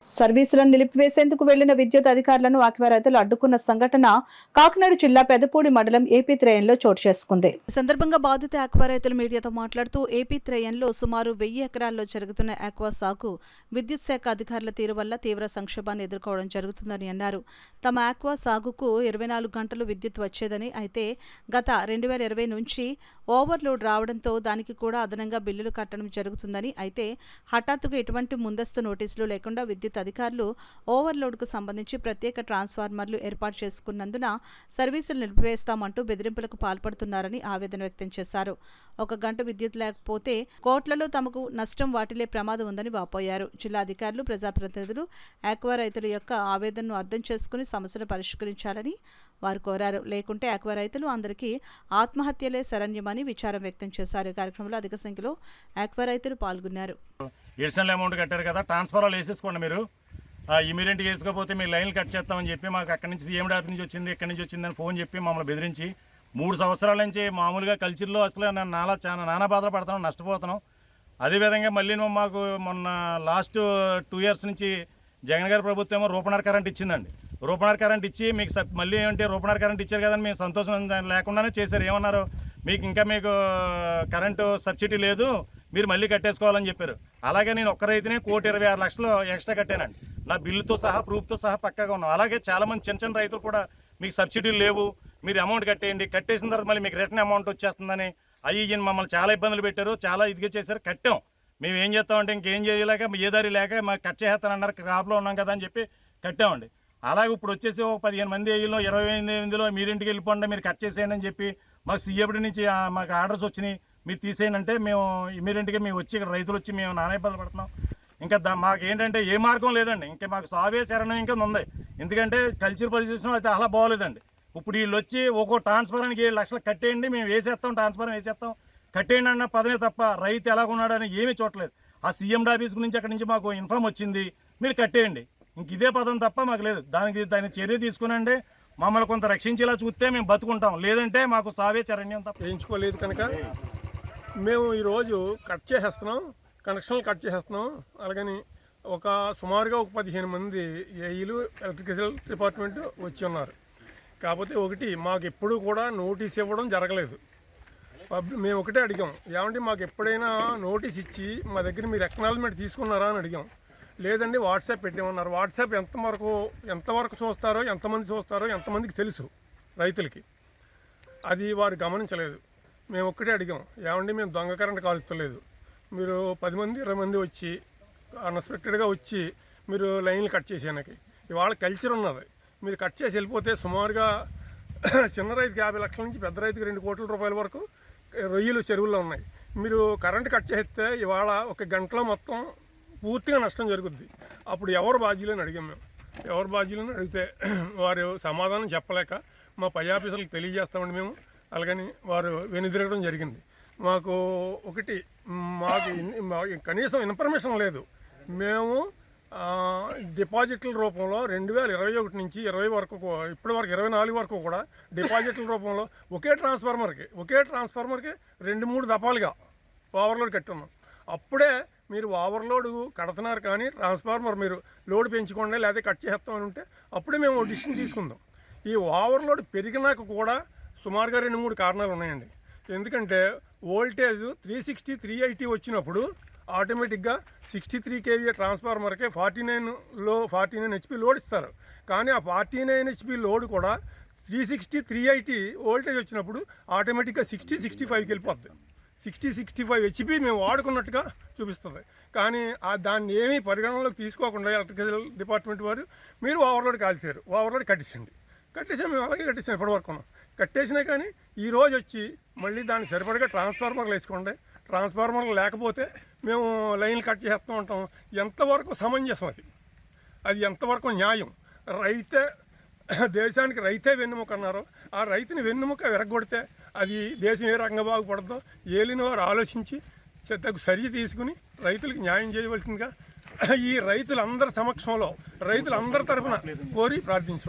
సర్వీసులను నిలిపివేసేందుకు వెళ్లిన విద్యుత్ అధికారులను ఆక్వా రైతులు అడ్డుకున్న సంఘటన కాకినాడ జిల్లా పెదపూడి మండలం ఏపీ త్రయంలో చోటు చేసుకుంది. ఈ సందర్భంగా బాధిత ఆక్వా రైతులు మీడియాతో మాట్లాడుతూ ఏపీ త్రయంలో సుమారు 1000 ఎకరాల్లో జరుగుతున్న ఆక్వా సాగు విద్యుత్ శాఖ అధికారుల తీరు వల్ల తీవ్ర సంక్షోభాన్ని ఎదుర్కోవడం జరుగుతుందని అన్నారు. తమ ఆక్వా సాగుకు 24 గంటలు విద్యుత్ వచ్చేదని, అయితే గత 2020 నుంచి ఓవర్లోడ్ రావడంతో దానికి కూడా అదనంగా బిల్లులు కట్టడం జరుగుతుందని, అయితే హఠాత్తుగా ఎటువంటి ముందస్తు నోటీసులు లేకుండా విద్యుత్ అధికారులు ఓవర్లోడ్కు సంబంధించి ప్రత్యేక ట్రాన్స్ఫార్మర్లు ఏర్పాటు చేసుకున్నందున సర్వీసులు నిలిపివేస్తామంటూ బెదిరింపులకు పాల్పడుతున్నారని ఆవేదన వ్యక్తం చేశారు. 1 గంట విద్యుత్ లేకపోతే కోట్లలో తమకు నష్టం వాటిల్లే ప్రమాదం ఉందని వాపోయారు. జిల్లా అధికారులు, ప్రజాప్రతినిధులు ఆక్వా రైతుల యొక్క ఆవేదనను అర్థం చేసుకుని సమస్యను పరిష్కరించాలని వారు కోరారు. లేకుంటే ఆక్వా రైతులు అందరికీ ఆత్మహత్యలే శరణ్యమని విచారం వ్యక్తం చేశారు. కార్యక్రమంలో అధిక సంఖ్యలో ఆక్వా రైతులు పాల్గొన్నారు. ఎడిషనల్ అమౌంట్ కట్టారు కదా, ట్రాన్స్ఫార్మర్లు వేసేసుకోండి, మీరు ఇమీడియట్గా వేసుకోకపోతే మీరు లైన్లు కట్ చేస్తామని చెప్పి మాకు అక్కడి నుంచి సీఎం ఆఫీస్ నుంచి వచ్చింది, ఇక్కడి నుంచి వచ్చిందని ఫోన్ చెప్పి మమ్మల్ని బెదిరించి 3 సంవత్సరాల నుంచి మామూలుగా కల్చర్లో అసలు నానా బాధలు పడుతున్నాం, నష్టపోతున్నాం. అదేవిధంగా మళ్ళీ మాకు మొన్న లాస్ట్ 2 years నుంచి జగన్ గారి ప్రభుత్వం ఏమో రూపనర్ కరెంట్ ఇచ్చిందండి. రూపనర్ కరెంట్ ఇచ్చి మీకు మళ్ళీ ఏంటంటే రూపనర్ కరెంట్ ఇచ్చారు కదని మేము సంతోషం లేకుండానే చేశారు. ఏమన్నారు, మీకు కరెంటు సబ్సిడీ లేదు, మీరు మళ్ళీ కట్టేసుకోవాలని చెప్పారు. అలాగే నేను ఒక్క రైతునే 1,26,00,000 ఎక్స్ట్రా కట్టానండి. నా బిల్లుతో సహా ప్రూఫ్తో సహా పక్కాగా ఉన్నాం. అలాగే చాలామంది చిన్న రైతులు కూడా మీకు సబ్సిడీలు లేవు, మీరు అమౌంట్ కట్టేయండి, కట్టేసిన తర్వాత మళ్ళీ మీకు రిటర్న్ అమౌంట్ వచ్చేస్తుందని అయ్యి మమ్మల్ని చాలా ఇబ్బందులు పెట్టారు, చాలా ఇదిగా చేశారు. కట్టాం. మేము ఏం చేస్తామంటే ఇంకేం చేయలేక ఏ దారి లేక మాకు కట్ చేస్తానన్నారు, క్రాప్లో ఉన్నాం కదా అని చెప్పి కట్టామండి. అలాగే ఇప్పుడు వచ్చేసి ఒక 15 మంది ఏళ్ళలో 28 మీరింటికి వెళ్ళిపోండి, మీరు కట్ చేసేయండి అని చెప్పి మాకు సీఎండి నుంచి మాకు ఆర్డర్స్ వచ్చినాయి, మీరు తీసేయండి అంటే మేము ఇమీడియట్గా మేము వచ్చి ఇక్కడ రైతులు వచ్చి మేము నానా ఇబ్బంది పడుతున్నాం. ఇంకా మాకు ఏంటంటే ఏ మార్గం లేదండి, ఇంకా మాకు సావే శరణం ఇంకా ఉంది. ఎందుకంటే కల్చర్ పొజిషన్ అయితే అలా బాగోలేదండి. ఇప్పుడు వీళ్ళు వచ్చి ఒక్కో ట్రాన్స్ఫార్మర్కి 7 లక్షలు కట్టేయండి, మేము వేసేస్తాం, ట్రాన్స్ఫార్మర్ వేసేస్తాం, కట్టేయండి అన్న పదమే తప్ప రైతు ఎలాగున్నాడని ఏమీ చూడలేదు. ఆ సీఎం ఆఫీస్ గురించి అక్కడి నుంచి మాకు ఇన్ఫామ్ వచ్చింది, మీరు కట్టేయండి, ఇంక ఇదే పదం తప్ప మాకు లేదు. దాని చర్య తీసుకునండి, మమ్మల్ని కొంత రక్షించేలా చూస్తే మేము బతుకుంటాం, లేదంటే మాకు సావే చరణ్యం తప్ప. వేయించుకోలేదు కనుక మేము ఈరోజు కట్ చేసేస్తున్నాం, కనెక్షన్లు కట్ చేసేస్తున్నాం. అలాగని సుమారుగా ఒక 15 మంది ఏఈలు ఎలక్ట్రికల్ డిపార్ట్మెంట్ వచ్చి ఉన్నారు. కాకపోతే ఒకటి, మాకు ఎప్పుడు కూడా నోటీస్ ఇవ్వడం జరగలేదు. మేము ఒకటే అడిగాం, ఏమంటే మాకు ఎప్పుడైనా నోటీస్ ఇచ్చి మా దగ్గర మీరు అక్నాలజ్మెంట్ తీసుకున్నారా అని అడిగాం. లేదండి వాట్సాప్ పెట్టామన్నారు. వాట్సాప్ ఎంతవరకు చూస్తారో, ఎంతమంది చూస్తారో ఎంతమందికి తెలుసు రైతులకి, అది వారు గమనించలేదు. మేము ఒక్కటే అడిగాం, ఏమండి మేము దొంగ కరెంట్ కాల్చలేదు, మీరు 10 మంది 20 మంది వచ్చి అన్ఎక్స్పెక్టెడ్గా వచ్చి మీరు లైన్లు కట్ చేసేనకి ఇవాళ కల్చర్ ఉన్నది, మీరు కట్ చేసి వెళ్ళిపోతే సుమారుగా చిన్న రైతుకి 50 లక్షల నుంచి పెద్ద రైతుకి 2 కోట్ల రూపాయల వరకు రొయ్యలు చెరువుల్లో ఉన్నాయి. మీరు కరెంట్ కట్ చేస్తే ఇవాళ 1 గంటలో మొత్తం పూర్తిగా నష్టం జరుగుద్ది. అప్పుడు ఎవరు బాధ్యులని అడిగాం మేము. ఎవరు బాధ్యులని అడిగితే వారు సమాధానం చెప్పలేక మా పై ఆఫీసర్లకు తెలియజేస్తామండి మేము. అలాగని వారు వెనుదిరగడం జరిగింది. మాకు కనీసం ఇన్ఫర్మేషన్ లేదు. మేము డిపాజిట్ల రూపంలో 2021 నుంచి 20 వరకు, ఇప్పటి వరకు 24 వరకు కూడా డిపాజిట్ల రూపంలో ఒకే ట్రాన్స్ఫార్మర్కి 2-3 దఫాలుగా ఓవర్లోడ్ కట్టున్నాం. అప్పుడే మీరు ఓవర్లోడ్ కడుతున్నారు కానీ ట్రాన్స్ఫార్మర్ మీరు లోడ్ పెంచుకోండి లేకపోతే కట్ చేస్తామని ఉంటే అప్పుడే మేము డిసిషన్ తీసుకుందాం. ఈ ఓవర్లోడ్ పెరిగినాక కూడా సుమారుగా 2-3 కారణాలు ఉన్నాయండి. ఎందుకంటే వోల్టేజ్ 360, 380 వచ్చినప్పుడు ఆటోమేటిక్గా 63 kVA ట్రాన్స్ఫార్మర్కే 49 HP లోడ్ ఇస్తారు. కానీ ఆ 49 HP లోడ్ కూడా 360, 380 వోల్టేజ్ వచ్చినప్పుడు ఆటోమేటిక్గా 60-65కి వెళ్ళిపోద్ది. 60-65 HP మేము వాడుకున్నట్టుగా చూపిస్తుంది. కానీ దాన్ని ఏమీ పరిగణనలోకి తీసుకోకుండా ఎలక్ట్రికల్ డిపార్ట్మెంట్ వారు మీరు ఓవర్లోడ్ కాల్చారు, ఓవర్లోడ్ కట్టేసాం. మేము అలాగే కట్టేసాం, ఇప్పటివరకు కట్టేసినా. కానీ ఈరోజు వచ్చి మళ్ళీ దానికి సరిపడగా ట్రాన్స్ఫార్మర్లు వేసుకోండి, ట్రాన్స్ఫార్మర్లు లేకపోతే మేము లైన్లు కట్ చేస్తూ ఉంటాం. ఎంతవరకు సమంజసం అది ఎంతవరకు న్యాయం? దేశానికి రైతే వెన్నెముక అన్నారు. ఆ రైతుని వెన్నెముక విరగొడితే అది దేశం ఏ రకంగా బాగుపడదో ఏలిన వారు ఆలోచించి తగు చర్య తీసుకుని రైతులకు న్యాయం చేయవలసిందిగా ఈ రైతులందరి సమక్షంలో రైతులందరి తరఫున కోరి ప్రార్థించున్నాం.